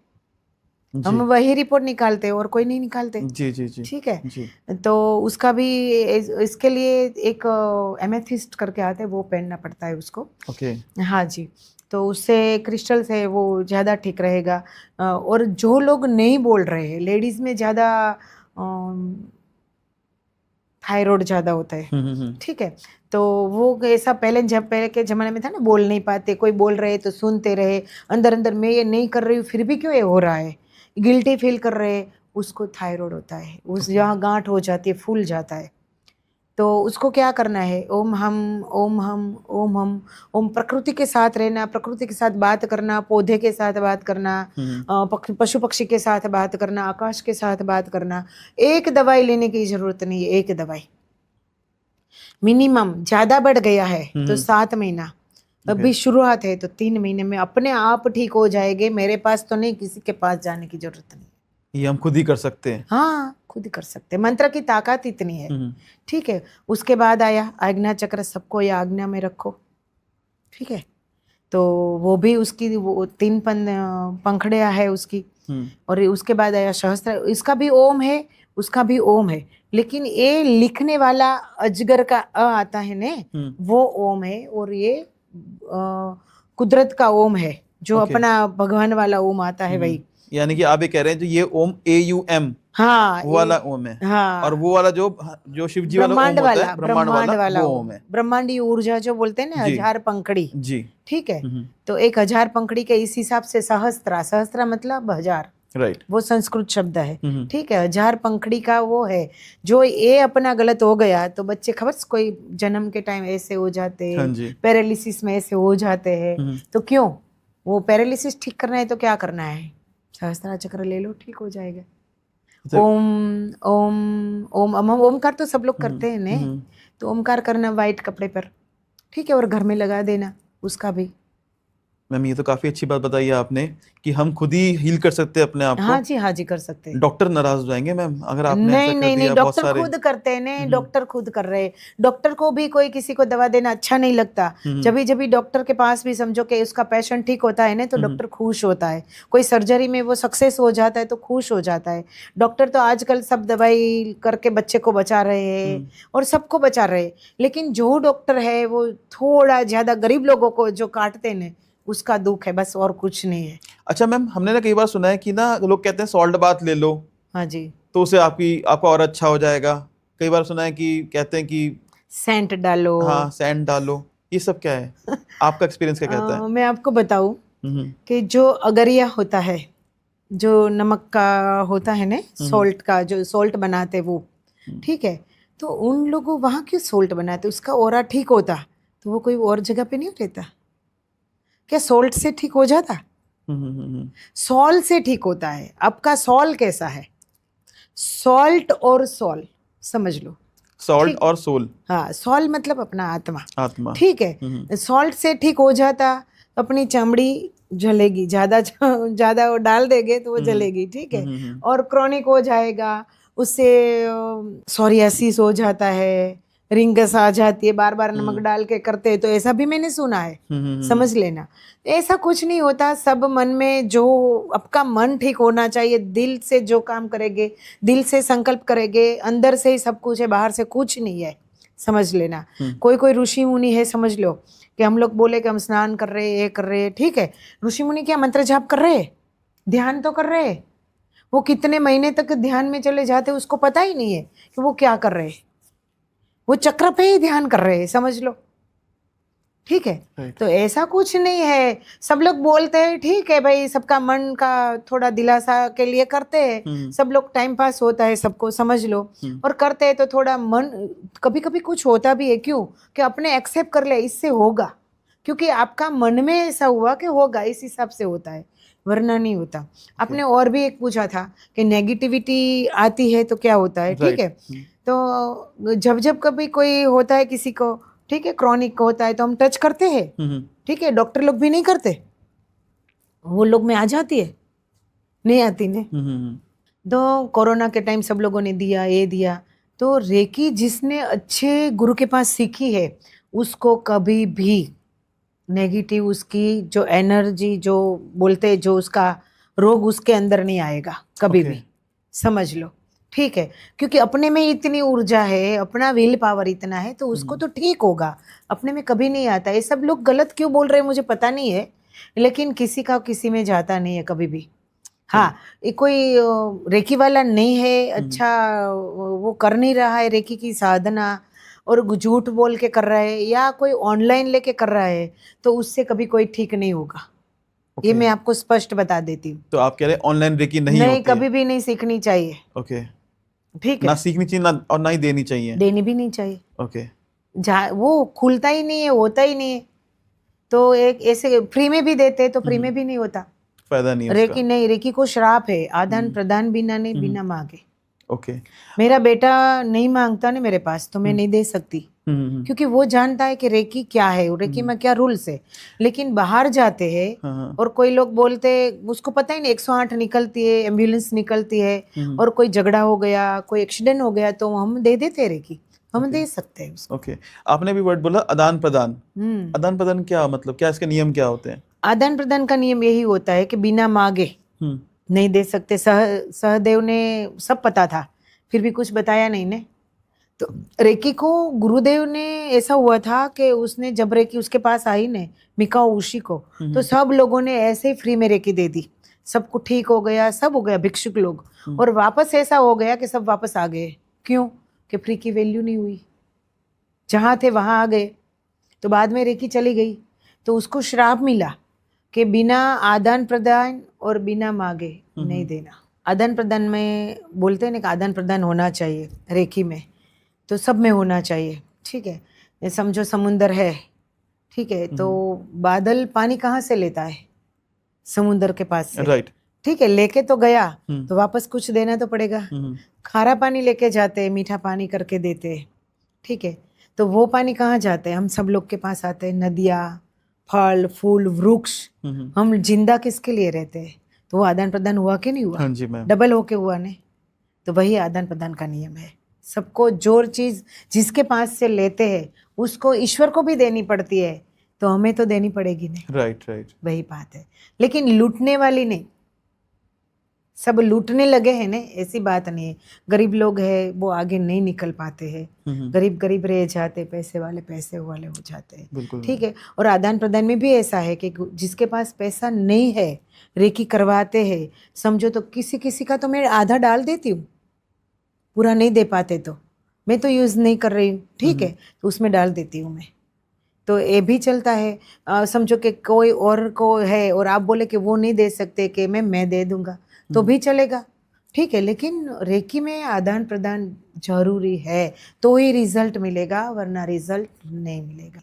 हम वही रिपोर्ट निकालते और कोई नहीं निकालते। जी जी जी। ठीक है जी। तो उसका भी इसके लिए एक एमेथिस्ट करके आते हैं, वो पहनना पड़ता है उसको। ओके। हाँ जी, तो उससे क्रिस्टल से वो ज़्यादा ठीक रहेगा। और जो लोग नहीं बोल रहे हैं, लेडीज़ में ज़्यादा थायराइड ज़्यादा होता है, ठीक है, तो वो ऐसा पहले के ज़माने में था ना, बोल नहीं पाते, कोई बोल रहे तो सुनते रहे, अंदर अंदर मैं ये नहीं कर रही हूँ फिर भी क्यों ये हो रहा है, गिल्टी फील कर रहे हैं, उसको थायराइड होता है। उस जहाँ गांठ हो जाती है, फूल जाता है, तो उसको क्या करना है? ओम हम ओम हम ओम हम ओम, प्रकृति के साथ रहना, प्रकृति के साथ बात करना, पौधे के साथ बात करना, पशु पक्षी के साथ बात करना, आकाश के साथ बात करना। एक दवाई लेने की जरूरत नहीं है, एक दवाई मिनिमम। ज्यादा बढ़ गया है तो 7 महीना, अभी शुरुआत है तो 3 महीने में अपने आप ठीक हो जाएंगे। मेरे पास तो नहीं, किसी के पास जाने की जरूरत नहीं, ये हम खुद ही कर सकते हैं। हाँ खुद ही कर सकते हैं, मंत्र की ताकत इतनी है। ठीक है, उसके बाद आया आज्ञा चक्र, सबको ये आज्ञा में रखो। ठीक है, तो वो भी उसकी वो 3 पंखड़ियाँ है उसकी। और उसके बाद आया सहस्त्र, इसका भी ओम है, उसका भी ओम है, लेकिन ये लिखने वाला अजगर का अ आता है ने, वो ओम है, और ये कुदरत का ओम है, जो अपना भगवान वाला ओम आता है वही। यानी कि आप ये कह रहे हैं जो ये ओम AUM, हाँ वो वाला ओम है। हाँ, और वो वाला जो शिव जी वाला ओम होता है, ब्रह्मांड वाला वो ओम है। ब्रह्मांडी ऊर्जा जो बोलते हैं ना, 1000 पंखड़ी जी। ठीक है, तो एक 1000 पंखड़ी के इस हिसाब से सहस्त्र मतलब 1000, राइट, वो संस्कृत शब्द है। ठीक है, 1000 पंखड़ी का वो है। जो ये अपना गलत हो गया तो बच्चे खबर कोई जन्म के टाइम ऐसे हो जाते हैं, पैरालिसिस में ऐसे हो जाते हैं, तो क्यों? वो पैरालिसिस ठीक करना है तो क्या करना है? सहस्त्र चक्र ले लो, ठीक हो जाएगा। ओम ओम ओम ओमकार तो सब लोग करते हैं ने, तो ओमकार करना वाइट कपड़े पर, ठीक है, और घर में लगा देना उसका भी। मैम ये तो काफी अच्छी बात बताई है आपने कि हम खुद ही हील कर सकते हैं अपने आप को। हाँ जी कर सकते हैं। डॉक्टर नाराज हो जाएंगे मैम अगर आपने ऐसा कर दिया। डॉक्टर खुद करते हैं, डॉक्टर खुद कर रहे हैं। डॉक्टर को भी कोई किसी को दवा देना अच्छा नहीं लगता। जब भी डॉक्टर के पास भी समझो कि उसका पेशेंट ठीक होता है ना, तो डॉक्टर खुश होता है। कोई सर्जरी में वो सक्सेस हो जाता है तो खुश हो जाता है। डॉक्टर तो आजकल सब दवाई करके बच्चे को बचा रहे हैं और सबको बचा रहे हैं, लेकिन जो डॉक्टर है वो थोड़ा ज्यादा गरीब लोगों को जो काटते हैं, उसका दुख है, बस और कुछ नहीं है। अच्छा मैम, हमने ना कई बार सुना है कि ना लोग कहते हैं सॉल्ट बाथ ले लो, हाँ जी, तो उसे आपका और अच्छा हो जाएगा। कई बार सुना है कि कहते हैं कि सेंट डालो, हाँ सेंट डालो, ये सब क्या है? आपका एक्सपीरियंस क्या कहता है? मैं आपको बताऊं कि जो अगरिया होता है, जो नमक का होता है ना, सॉल्ट का, जो सॉल्ट बनाते वो, ठीक है, तो उन लोगों वहाँ क्यों सॉल्ट बनाते? उसका ऑरा ठीक होता तो वो कोई और जगह पे नहीं रहता क्या? सॉल्ट से ठीक हो जाता? सॉल से ठीक होता है। आपका सॉल कैसा है? सॉल्ट और सॉल समझ लो, सॉल्ट और सोल। हाँ, सॉल मतलब अपना आत्मा, ठीक है। सॉल्ट से ठीक हो जाता, अपनी चमड़ी जलेगी, ज्यादा वो डाल देंगे तो वो जलेगी, ठीक है, और क्रॉनिक हो जाएगा, उससे सोरियासिस हो जाता है, रिंगस आ जाती है, बार बार नमक डाल के करते हैं, तो ऐसा भी मैंने सुना है। समझ लेना, ऐसा कुछ नहीं होता। सब मन में जो आपका मन ठीक होना चाहिए, दिल से जो काम करेंगे, दिल से संकल्प करेंगे, अंदर से ही सब कुछ है, बाहर से कुछ नहीं है। समझ लेना, कोई ऋषि मुनि है, समझ लो कि हम लोग बोले कि हम स्नान कर रहे हैं, ये कर रहे हैं, ठीक है, ऋषि मुनि क्या मंत्र जाप कर रहे हैं? ध्यान तो कर रहे हैं, वो कितने महीने तक ध्यान में चले जाते उसको पता ही नहीं है कि वो क्या कर रहे हैं, वो चक्र पे ही ध्यान कर रहे हैं, समझ लो। ठीक है, तो ऐसा कुछ नहीं है। सब लोग बोलते हैं ठीक है भाई, सबका मन का थोड़ा दिलासा के लिए करते हैं, सब लोग टाइम पास होता है सबको, समझ लो, और करते हैं तो थोड़ा मन कभी कभी कुछ होता भी है, क्यों कि अपने एक्सेप्ट कर ले इससे होगा, क्योंकि आपका मन में ऐसा हुआ कि होगा, इस हिसाब से होता है, वरना नहीं होता। आपने और भी एक पूछा था कि नेगेटिविटी आती है तो क्या होता है, ठीक है। तो जब जब कभी कोई होता है किसी को, ठीक है, क्रॉनिक होता है तो हम टच करते हैं, ठीक है, डॉक्टर लोग भी नहीं करते, वो लोग में आ जाती है, नहीं आती ने। तो कोरोना के टाइम सब लोगों ने दिया, ये दिया, तो रेकी जिसने अच्छे गुरु के पास सीखी है उसको कभी भी नेगेटिव उसकी जो एनर्जी जो बोलते हैं जो उसका रोग उसके अंदर नहीं आएगा कभी भी, समझ लो, ठीक है, क्योंकि अपने में इतनी ऊर्जा है, अपना विल पावर इतना है, तो उसको तो ठीक होगा, अपने में कभी नहीं आता। ये सब लोग गलत क्यों बोल रहे हैं मुझे पता नहीं है, लेकिन किसी का किसी में जाता नहीं है कभी भी। हाँ, ये कोई रेकी वाला नहीं है, अच्छा वो कर नहीं रहा है रेकी की साधना और झूठ बोल के कर रहा है या कोई ऑनलाइन लेके कर रहा है, तो उससे कभी कोई ठीक नहीं होगा। ये मैं आपको स्पष्ट बता देती हूँ। तो आप कह रहे हैं ऑनलाइन रेकी नहीं होती कभी भी नहीं सीखनी चाहिए। ओके, ठीक है, ना सीखनी चाहिए ना, और ना ही देनी चाहिए, देनी भी नहीं चाहिए। ओके, वो खुलता ही नहीं है, होता ही नहीं है, तो एक ऐसे फ्री में भी देते तो फ्री में भी नहीं होता, फायदा नहीं है रेकी उसका। नहीं, रेकी को श्राप है, आदान प्रदान बिना नहीं, बिना मांगे। ओके, मेरा बेटा नहीं मांगता ना मेरे पास तो मैं नहीं दे सकती, क्योंकि वो जानता है कि रेकी क्या है, रेकी में क्या रूल्स है। लेकिन बाहर जाते हैं और कोई लोग बोलते, उसको पता ही नहीं, 108 निकलती है, एम्बुलेंस निकलती है, और कोई झगड़ा हो गया, कोई एक्सीडेंट हो गया, तो हम दे देते हैं रेकी, हम दे सकते हैं उसको। ओके, आपने भी वर्ड बोला आदान प्रदान, आदान प्रदान क्या मतलब, क्या इसके नियम क्या होते हैं? आदान प्रदान का नियम यही होता है कि बिना मांगे नहीं दे सकते। सहदेव ने सब पता था फिर भी कुछ बताया नहीं ने, तो रेकी को गुरुदेव ने ऐसा हुआ था कि उसने जब रेकी उसके पास आई ने मिकाओ उशी को, तो सब लोगों ने ऐसे ही फ्री में रेकी दे दी, सबको ठीक हो गया, सब हो गया भिक्षुक लोग, और वापस ऐसा हो गया कि सब वापस आ गए। क्यों? कि फ्री की वैल्यू नहीं हुई, जहाँ थे वहाँ आ गए। तो बाद में रेकी चली गई तो उसको श्राप मिला कि बिना आदान प्रदान और बिना मांगे नहीं देना। आदान प्रदान में बोलते हैं ना कि आदान प्रदान होना चाहिए रेकी में, तो सब में होना चाहिए, ठीक है। ये समझो समुंदर है, ठीक है, तो बादल पानी कहाँ से लेता है? समुंदर के पास से, राइट, ठीक है, लेके तो गया तो वापस कुछ देना तो पड़ेगा। खारा पानी लेके जाते हैं, मीठा पानी करके देते हैं, ठीक है, तो वो पानी कहाँ जाते हैं? हम सब लोग के पास आते हैं, नदियाँ, फल फूल वृक्ष, हम जिंदा किसके लिए रहते हैं? तो वो आदान प्रदान हुआ कि नहीं हुआ? हाँ जी मैम, डबल होके हुआ ने। तो वही आदान प्रदान का नियम है। सबको जो चीज जिसके पास से लेते हैं उसको ईश्वर को भी देनी पड़ती है, तो हमें तो देनी पड़ेगी नहीं। राइट राइट, वही बात है, लेकिन लूटने वाली नहीं। सब लूटने लगे हैं ना, ऐसी बात नहीं है। गरीब लोग हैं वो आगे नहीं निकल पाते हैं, गरीब गरीब रह जाते, पैसे वाले हो जाते हैं, ठीक है। और आदान प्रदान में भी ऐसा है कि जिसके पास पैसा नहीं है रेकी करवाते हैं, समझो तो किसी किसी का तो मैं आधा डाल देती हूँ, पूरा नहीं दे पाते तो मैं तो यूज़ नहीं कर रही हूँ, ठीक है, तो उसमें डाल देती हूँ मैं, तो ये भी चलता है। समझो कि कोई और को है और आप बोले कि वो नहीं दे सकते, कि मैं दे दूंगा तो भी चलेगा, ठीक है, लेकिन रेकी में आदान प्रदान जरूरी है, तो ही रिजल्ट मिलेगा, वरना रिजल्ट नहीं मिलेगा।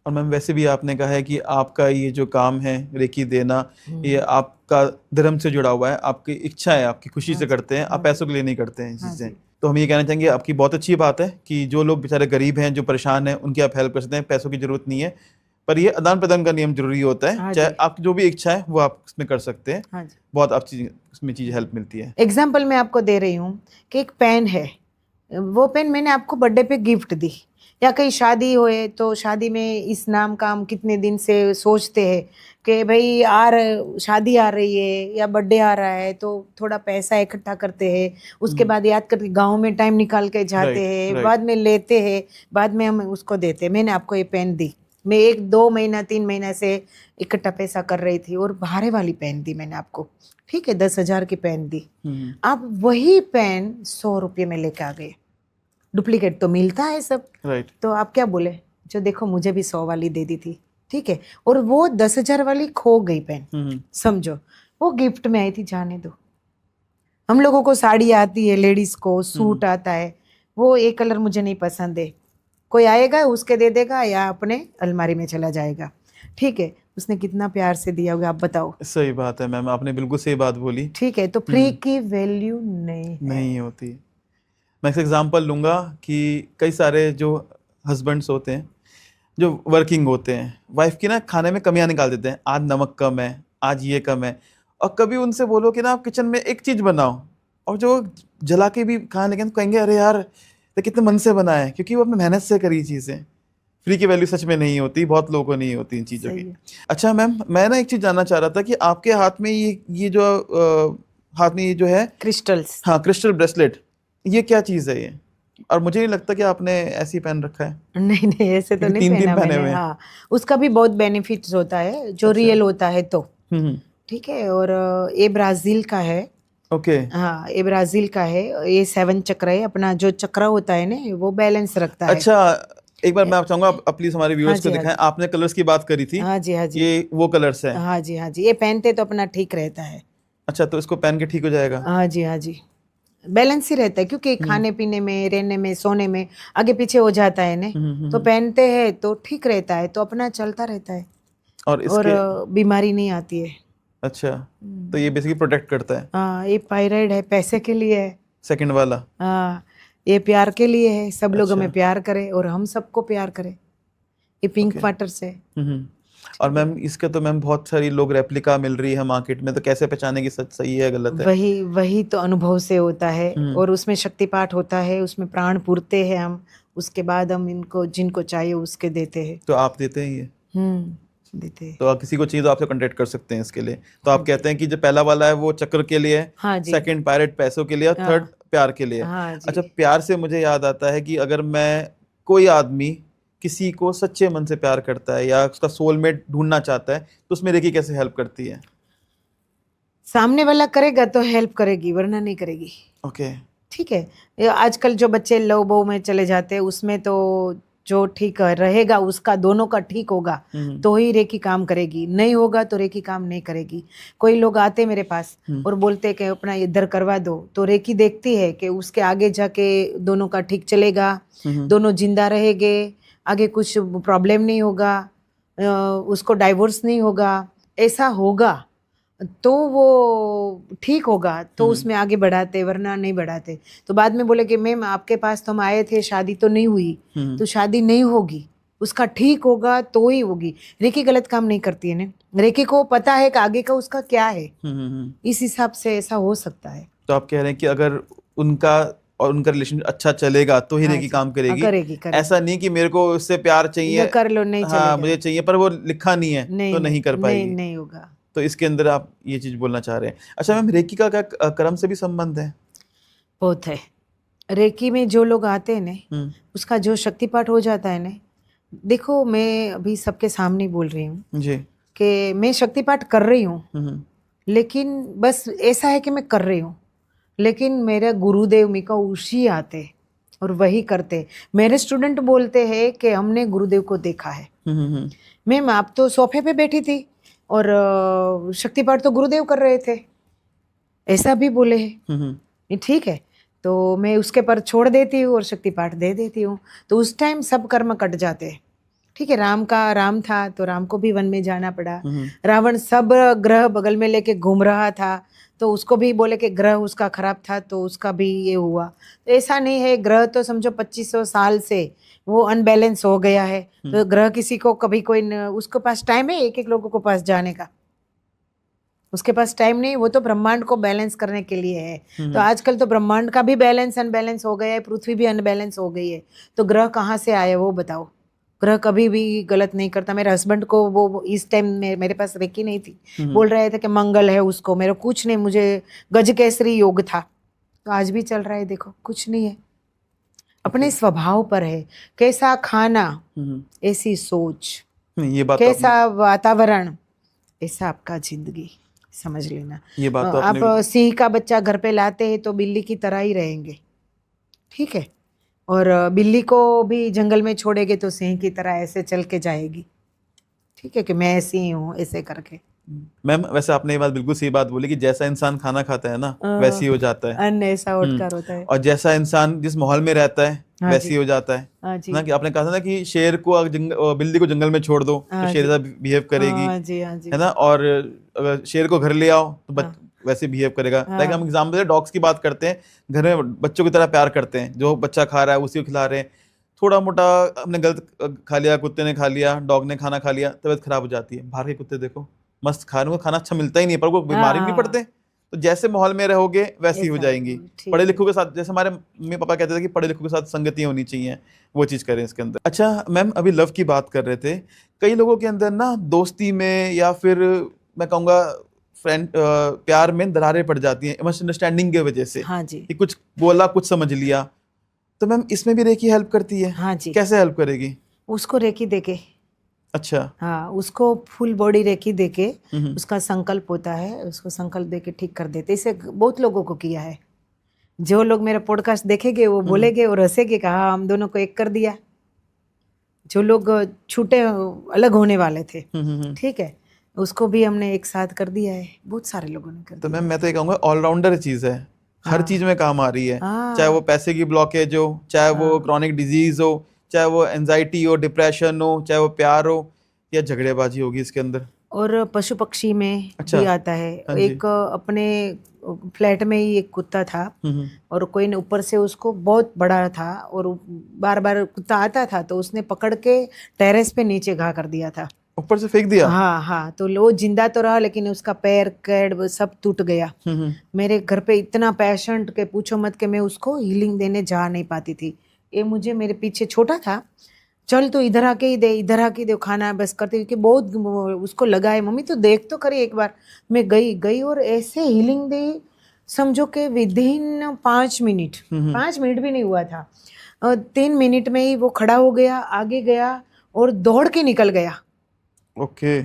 और मैम वैसे भी आपने कहा है कि आपका ये जो काम है रेकी देना, ये आपका धर्म से जुड़ा हुआ है, आपकी इच्छा है, आपकी खुशी से करते हैं, आप पैसों के लिए नहीं करते हैं चीज़ें। तो हम ये कहना चाहेंगे आपकी बहुत अच्छी बात है कि जो लोग बेचारे गरीब हैं, जो परेशान हैं, उनकी आप हेल्प कर सकते हैं, पैसों की जरूरत नहीं है, पर ये आदान प्रदान का नियम जरूरी होता है। चाहे आपकी जो भी इच्छा है वो आप इसमें कर सकते हैं, बहुत अच्छी इसमें चीज़ हेल्प मिलती है। एग्जाम्पल मैं आपको दे रही हूँ कि एक पेन है, वो पेन मैंने आपको बर्थडे पे गिफ्ट दी, या कहीं शादी होए तो शादी में इस नाम का हम कितने दिन से सोचते हैं कि भाई शादी आ रही है या बर्थडे आ रहा है, तो थोड़ा पैसा इकट्ठा करते हैं, उसके बाद याद करके गांव में टाइम निकाल के जाते हैं, बाद में लेते हैं, बाद में हम उसको देते हैं। मैंने आपको ये पेन दी, मैं 1-2 महीना 3 महीना से इकट्ठा पैसा कर रही थी और भारे वाली पेन दी मैंने आपको, ठीक है, 10,000 की पेन दी। आप वही पेन 100 रुपये में लेके आ गए। डुप्लीकेट तो मिलता है सब, राइट। तो आप क्या बोले, जो देखो मुझे भी 100 वाली दे दी थी, ठीक है, और वो 10,000 वाली खो गई पेन, समझो। वो गिफ्ट में आई थी, जाने दो। हम लोगों को साड़ी आती है, लेडीज को सूट आता है, वो एक कलर मुझे नहीं पसंद है, कोई आएगा उसके दे देगा या अपने अलमारी में चला जाएगा, ठीक है। उसने कितना प्यार से दिया होगा, आप बताओ। सही बात है मैम, आपने बिल्कुल सही बात बोली। ठीक है, तो फ्री की वैल्यू नहीं होती। मैं एक एग्जांपल लूँगा कि कई सारे जो हस्बैंड्स होते हैं जो वर्किंग होते हैं, वाइफ की ना खाने में कमियां निकाल देते हैं, आज नमक कम है, आज ये कम है। और कभी उनसे बोलो कि ना आप किचन में एक चीज़ बनाओ, और जो जला के भी खाने लगे तो कहेंगे अरे यार तो कितने मन से बना है, क्योंकि वो अपने मेहनत से करी चीज़ें। फ्री की वैल्यू सच में नहीं होती, बहुत लोगों को नहीं होती इन चीज़ों की। अच्छा मैम, मैं ना एक चीज़ जानना चाह रहा था कि आपके हाथ में ये जो हाथ में ये जो है क्रिस्टल्स, हाँ क्रिस्टल ब्रेसलेट, ये क्या चीज़ है ये? और मुझे नहीं लगता कि आपने ऐसी पहन रखा है। नहीं नहीं, ऐसे तो नहीं तीन पहना पहने मैंने। हुए हैं। हाँ, उसका भी बहुत बेनिफिट्स होता है जो रियल होता है, तो ठीक है। और ये ब्राजील का है। ओके। हाँ, ये ब्राजील का है। ये 7 चक्र है, अपना जो चक्र होता है ना वो बैलेंस रखता है। अच्छा, एक बार मैं आप चाहूंगा आप प्लीज हमारे व्यूअर्स को हाँ दिखाएं। जी। आपने कलर्स की बात करी थी, हाँ जी, हाँ जी, ये वो कलर्स हैं। हाँ जी, हाँ जी, ये पहनते तो अपना ठीक रहता है। अच्छा, तो इसको पहन के ठीक हो जाएगा? हाँ जी, हाँ जी, बैलेंस ही रहता है, क्योंकि खाने पीने में, रहने में, सोने में आगे पीछे हो जाता है ना, तो पहनते हैं तो ठीक रहता है, तो अपना चलता रहता है और बीमारी नहीं आती है। अच्छा, तो ये बेसिकली प्रोटेक्ट करता है। हाँ, ये पायराइड है, पैसे के लिए है। सेकंड वाला हाँ, ये प्यार के लिए है, सब लोग हमें प्यार करे और हम सबको प्यार करें। ये पिंक वाटर से। और मैम इसके तो मैम बहुत सारी लोग रेप्लिका मिल रही है मार्केट में, तो कैसे पहचाने की सच सही है गलत है? वही तो अनुभव से होता है, और उसमें शक्ति पाठ होता है, उसमें प्राण पूरते हैं हम, उसके बाद हम इनको जिनको चाहिए उसके देते हैं। तो आप देते हैं ये? देते हैं। तो किसी को चाहिए तो आपसे कांटेक्ट कर सकते हैं इसके लिए। तो आप कहते हैं कि जो पहला वाला है वो चक्र के लिए है, हाँ जी, सेकंड पायरेट पैसों के लिए, और थर्ड प्यार के लिए। हाँ जी। अच्छा, प्यार से मुझे याद आता है कि अगर मैं कोई आदमी किसी को सच्चे मन से प्यार करता है या उसका सोलमेट ढूंढना चाहता है, तो उसमें रेकी कैसे हेल्प करती है? सामने वाला करेगा तो हेल्प करेगी, वरना नहीं करेगी। ओके। ठीक है। ये आजकल जो बच्चे लव बहू में चले जाते हैं, उसमें तो जो ठीक रहेगा उसका, दोनों का ठीक होगा तो ही रेकी काम करेगी, नहीं होगा तो रेकी काम नहीं करेगी। कोई लोग आते मेरे पास और बोलते कि अपना इधर करवा दो, तो रेकी देखती है कि उसके आगे जाके दोनों का ठीक चलेगा, दोनों जिंदा रहेंगे, आगे कुछ प्रॉब्लम नहीं होगा, उसको डाइवोर्स नहीं होगा, ऐसा होगा तो वो ठीक होगा, तो उसमें आगे बढ़ाते, वरना नहीं बढ़ाते। तो बाद में बोले कि मैम आपके पास तो हम आए थे, शादी तो नहीं हुई, तो शादी नहीं होगी, उसका ठीक होगा तो ही होगी। रेकी गलत काम नहीं करती है ना, रेकी को पता है कि आगे का उसका क्या है, इस हिसाब से ऐसा हो सकता है। तो आप कह रहे हैं कि अगर उनका और उनका रिलेशन अच्छा चलेगा तो ही हाँ रेकी जी, काम करेगी। करेगी। ऐसा नहीं कि मेरे को उससे प्यार चाहिए, कर लो, नहीं हाँ चलेगा, मुझे चाहिए पर वो लिखा नहीं है, तो नहीं कर पाएगी। नहीं होगा। तो इसके अंदर आप ये चीज बोलना चाह रहे हैं। अच्छा मैम, रेकी का क्या कर्म से भी संबंध है? बहुत है। रेकी में जो लोग आते हैं ना, उसका जो शक्तिपाठ हो जाता है ना, देखो मैं अभी सबके सामने बोल रही हूँ जी कि मैं शक्तिपाठ कर रही हूँ, लेकिन बस ऐसा है कि मैं कर रही हूँ, लेकिन मेरे गुरुदेव मिका उसी आते और वही करते। मेरे स्टूडेंट बोलते हैं कि हमने गुरुदेव को देखा है। मैम आप तो सोफे पे बैठी थी और शक्तिपाठ तो गुरुदेव कर रहे थे, ऐसा भी बोले हैं। ठीक है, तो मैं उसके पर छोड़ देती हूँ और शक्तिपाठ दे देती हूँ, तो उस टाइम सब कर्म कट जाते हैं। ठीक है, राम था तो राम को भी वन में जाना पड़ा। रावण सब ग्रह बगल में लेके घूम रहा था, तो उसको भी बोले कि ग्रह उसका खराब था तो उसका भी ये हुआ। तो ऐसा नहीं है, ग्रह तो समझो 2500 साल से वो अनबैलेंस हो गया है, तो ग्रह किसी को कभी कोई उसके पास टाइम है एक लोगों को पास जाने का? उसके पास टाइम नहीं, वो तो ब्रह्मांड को बैलेंस करने के लिए है। तो आजकल तो ब्रह्मांड का भी बैलेंस अनबैलेंस हो गया है, पृथ्वी भी अनबैलेंस हो गई है, तो ग्रह कहाँ से आए वो बताओ? ग्रह कभी भी गलत नहीं करता। मेरे हस्बैंड को वो इस टाइम मेरे पास रेकी नहीं थी, बोल रहे थे कि मंगल है उसको, मेरा कुछ नहीं, मुझे गज केसरी योग था, तो आज भी चल रहा है। देखो कुछ नहीं है, अपने स्वभाव पर है, कैसा खाना ऐसी सोच। ये बात कैसा वातावरण ऐसा आपका जिंदगी, समझ लेना। ये बात तो आप आपने सिंह का बच्चा घर पे लाते हैं तो बिल्ली की तरह ही रहेंगे, ठीक है, और बिल्ली को भी जंगल में छोड़ेंगे तो सिंह की तरह ऐसे चल के जाएगी, ठीक है, कि मैं ऐसी ही हूँ ऐसे करके। मैम वैसे आपने ये बात बिल्कुल सही बात बोली कि जैसा इंसान खाना खाता है ना वैसे ही हो जाता है। अन्न ऐसा उठकर होता है। और जैसा इंसान जिस माहौल में रहता है हाँ वैसे जी, ही हो जाता है हाँ जी, ना। कि आपने कहा था ना कि शेर को अगर बिल्ली को जंगल में छोड़ दो तो हाँ शेर जी, ऐसा बिहेव करेगी, हाँ जी, हाँ जी, है ना। और अगर शेर को घर ले आओ तो हाँ, वैसे बिहेव करेगा। लाइक हम हाँ, एग्जाम्पल डॉग्स की बात करते हैं, घर में बच्चों की तरह प्यार करते हैं, जो बच्चा खा रहा है उसी को खिला रहे हैं। थोड़ा मोटा हमने गलत खा लिया, कुत्ते ने खा लिया, डॉग ने खाना खा लिया, तबीयत खराब हो जाती है। बाहर के कुत्ते देखो मस्त खा रहे हो, खाना अच्छा मिलता ही नहीं है, पर वो बीमारी नहीं हाँ, पड़ते। तो जैसे माहौल में रहोगे वैसी हो ऐसा जाएंगी। ठीक पढ़े है। लिखों के साथ, जैसे हमारे मम्मी पापा कहते थे कि पढ़े लिखों के साथ संगति होनी चाहिए, वो चीज़ करें इसके अंदर। अच्छा मैम, अभी लव की बात कर रहे थे। कई लोगों के अंदर ना दोस्ती में या फिर मैं कहूँगा फ्रेंड प्यार में दरारें पड़ जाती हैं मिसअंडरस्टैंडिंग की वजह से, हाँ जी, कि कुछ बोला कुछ समझ लिया। तो मैम इसमें भी रेकी हेल्प करती है? हाँ जी, कैसे हेल्प करेगी? उसको रेकी देके, अच्छा। हाँ, उसको फुल बॉडी रेकी देके, हम्म उसका संकल्प होता है, उसको संकल्प देके ठीक कर देते। इसे बहुत लोगों को किया है। जो लोग मेरा पॉडकास्ट देखेंगे वो बोलेंगे और हंसेंगे कि हाँ हम दोनों को एक कर दिया। जो लोग छूटे अलग होने वाले थे, ठीक है, उसको भी हमने एक साथ कर दिया है। बहुत सारे लोगों ने कर तो दिया मैम है। मैं तो ये कहूँगा ऑलराउंडर चीज़ है, हर चीज़ में काम आ रही है। चाहे वो हाँ, पैसे की ब्लॉकेज हो, चाहे वो क्रॉनिक डिजीज हो, चाहे वो एंजाइटी हो, डिप्रेशन हो, चाहे वो प्यार हो, या झगड़ेबाजी होगी इसके अंदर। और पशु पक्षी में अच्छा। भी आता है। हाँ जी। एक अपने फ्लैट में ही एक कुत्ता था, और कोई ने ऊपर से उसको बहुत बड़ा था और बार बार कुत्ता आता था तो उसने पकड़ के टेरेस पे नीचे घा कर दिया था। ऊपर से फेंक दिया? हाँ हाँ, तो वो जिंदा तो रहा लेकिन उसका पैर कैड वो सब टूट गया। मेरे घर पे इतना पेशेंट के पूछो मत कि मैं उसको हीलिंग देने जा नहीं पाती थी। ये मुझे मेरे पीछे छोटा था, चल तो इधर आके ही दे, इधर आके दे, खाना बस करते, क्योंकि बहुत उसको लगा है, मम्मी तो देख तो करी एक बार। मैं गई और ऐसे हीलिंग दी, समझो कि विदिन 5 मिनट, 5 मिनट भी नहीं हुआ था, 3 मिनट में ही वो खड़ा हो गया, आगे गया और दौड़ के निकल गया। ओके।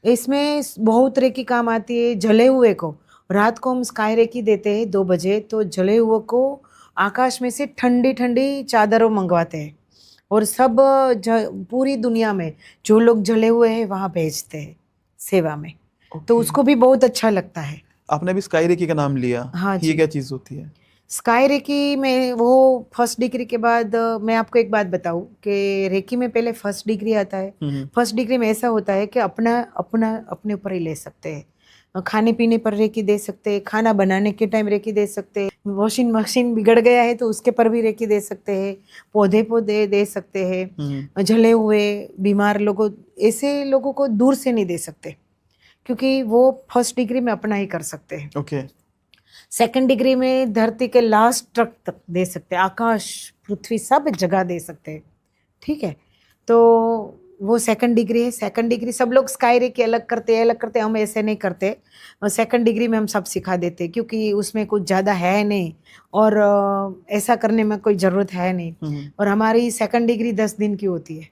इसमें बहुत रेकी काम आती है। जले हुए को रात को हम स्काई रेकी देते हैं 2 बजे, तो जले हुए को आकाश में से ठंडी ठंडी चादरों मंगवाते हैं और सब पूरी दुनिया में जो लोग जले हुए हैं वहाँ भेजते हैं सेवा में। तो उसको भी बहुत अच्छा लगता है। आपने अभी स्काई रेकी का नाम लिया, हाँ ये जी, क्या चीज़ होती है? स्काई रेकी में वो फर्स्ट डिग्री के बाद मैं आपको एक बात बताऊं कि रेकी में पहले फर्स्ट डिग्री आता है। फर्स्ट डिग्री में ऐसा होता है कि अपना अपना अपने ऊपर ही ले सकते हैं। खाने पीने पर रेकी दे सकते हैं, खाना बनाने के टाइम रेकी दे सकते हैं, वॉशिंग मशीन बिगड़ गया है तो उसके पर भी रेकी दे सकते हैं, पौधे दे सकते हैं, जले हुए बीमार लोगों, ऐसे लोगों को दूर से नहीं दे सकते क्योंकि वो फर्स्ट डिग्री में अपना ही कर सकते हैं। ओके। सेकंड डिग्री में धरती के लास्ट ट्रक तक दे सकते हैं, आकाश पृथ्वी सब जगह दे सकते हैं, ठीक है। तो वो सेकंड डिग्री है। सेकंड डिग्री सब लोग स्काई रे की अलग करते हैं, हम ऐसे नहीं करते। सेकंड डिग्री में हम सब सिखा देते हैं क्योंकि उसमें कुछ ज़्यादा है नहीं और ऐसा करने में कोई ज़रूरत है नहीं। और हमारी सेकंड डिग्री 10 दिन की होती है।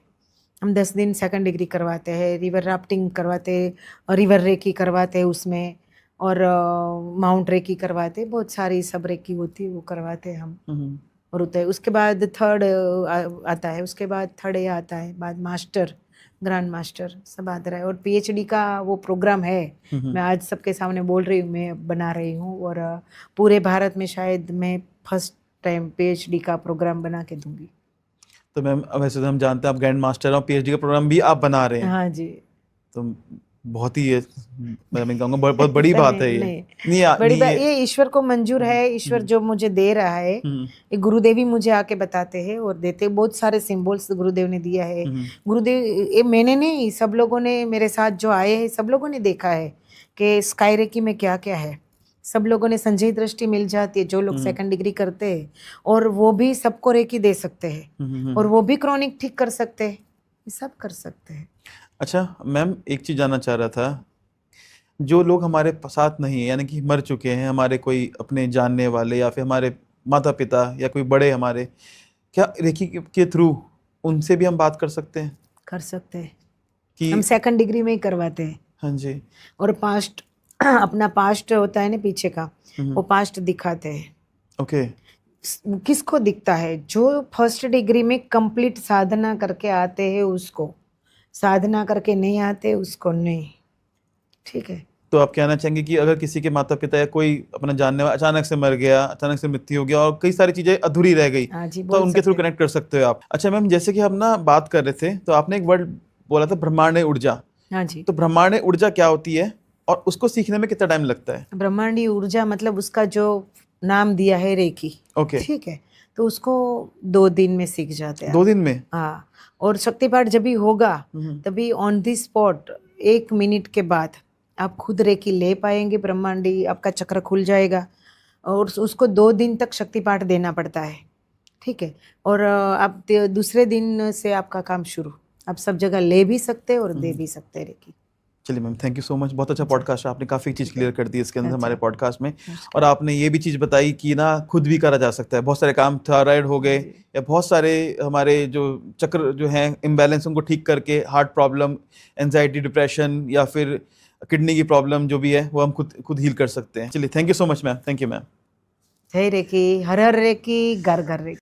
हम 10 दिन सेकंड डिग्री करवाते हैं, रिवर राफ्टिंग करवाते हैं, रिवर रेकी करवाते हैं उसमें, और माउंट रेकी करवाते हैं, बहुत सारी सब रेकी होती है वो करवाते हैं हम। और होता है उसके बाद थर्ड आता है, उसके बाद थर्ड ये आता है, बाद मास्टर, ग्रैंड मास्टर सब आता है। और पीएचडी का वो प्रोग्राम है, मैं आज सबके सामने बोल रही हूँ, मैं बना रही हूँ और पूरे भारत में शायद मैं फर्स्ट टाइम पीएचडी का प्रोग्राम बना के दूंगी। तो मैम वैसे तो हम जानते हैं आप ग्रैंड मास्टर और पीएचडी का प्रोग्राम भी आप बना रहे हैं। हाँ जी। तो बहुत ही ये मैं कहूँगा बहुत बड़ी बात है ये। नहीं, बड़ी बात ये ईश्वर को मंजूर है। ईश्वर जो मुझे दे रहा है, ये गुरुदेव ही मुझे आके बताते हैं और देते, बहुत सारे सिंबल्स गुरुदेव ने दिया है। गुरुदेव ये मैंने नहीं, सब लोगों ने मेरे साथ जो आए हैं सब लोगों ने देखा है कि स्काई रेकी में क्या क्या है। सब लोगों ने संजय दृष्टि मिल जाती है जो लोग सेकंड डिग्री करते हैं, और वो भी सबको रेकी दे सकते हैं और वो भी क्रॉनिक ठीक कर सकते हैं, ये सब कर सकते हैं। अच्छा मैम, एक चीज़ जानना चाह रहा था, जो लोग हमारे साथ नहीं है, यानी कि मर चुके हैं, हमारे कोई अपने जानने वाले या फिर हमारे माता पिता या कोई बड़े हमारे, क्या रेकी के थ्रू उनसे भी हम बात कर सकते हैं? कर सकते हैं। कि हम सेकंड डिग्री में ही करवाते हैं। हाँ जी। और पास्ट अपना पास्ट होता है ना पीछे का, वो पास्ट दिखाते हैं। ओके। किसको दिखता है? जो फर्स्ट डिग्री में कंप्लीट साधना करके आते हैं उसको, साधना करके नहीं आते उसको नहीं। ठीक है। तो आप कहना चाहेंगे कि अगर किसी के माता पिता या कोई अपना जानने वाला अचानक से मर गया, अचानक से मृत्यु हो गया और कई सारी चीजें अधूरी रह गई, हाँ जी, तो बोल उनके थ्रू सकते हैं। कनेक्ट कर सकते हो आप। अच्छा मैम, जैसे कि हम ना बात कर रहे थे तो आपने एक वर्ड बोला था, ब्रह्मांडीय ऊर्जा। हाँ जी। तो ब्रह्मांडीय ऊर्जा क्या होती है और उसको सीखने में कितना टाइम लगता है? ब्रह्मांडीय ऊर्जा मतलब उसका जो नाम दिया है रेकी। ओके। ठीक है। तो उसको 2 दिन में सीख जाते हैं 2 आप। दिन में? हाँ। और शक्तिपाठ जब भी होगा तभी ऑन द स्पॉट 1 मिनट के बाद आप खुद रेकी ले पाएंगे, ब्रह्मांडी आपका चक्र खुल जाएगा। और उसको 2 दिन तक शक्तिपाठ देना पड़ता है। ठीक है। और आप दूसरे दिन से आपका काम शुरू, आप सब जगह ले भी सकते हैं और दे भी सकते हैं रेकी। चलिए ma'am, thank you so much. बहुत अच्छा पॉडकास्ट है, आपने काफ़ी चीज़ क्लियर कर दी इसके अंदर अच्छा। हमारे पॉडकास्ट में। और आपने ये भी चीज़ बताई कि ना खुद भी करा जा सकता है। बहुत सारे काम थायराइड हो गए या बहुत सारे हमारे जो चक्र जो हैं इम्बैलेंस, उनको ठीक करके हार्ट प्रॉब्लम, एंजाइटी, डिप्रेशन या फिर किडनी की प्रॉब्लम जो भी है वो हम खुद हील कर सकते हैं। चलिए, thank you so much ma'am. Thank you ma'am. जय रेकी, हर हर रेकी, घर घर रेकी।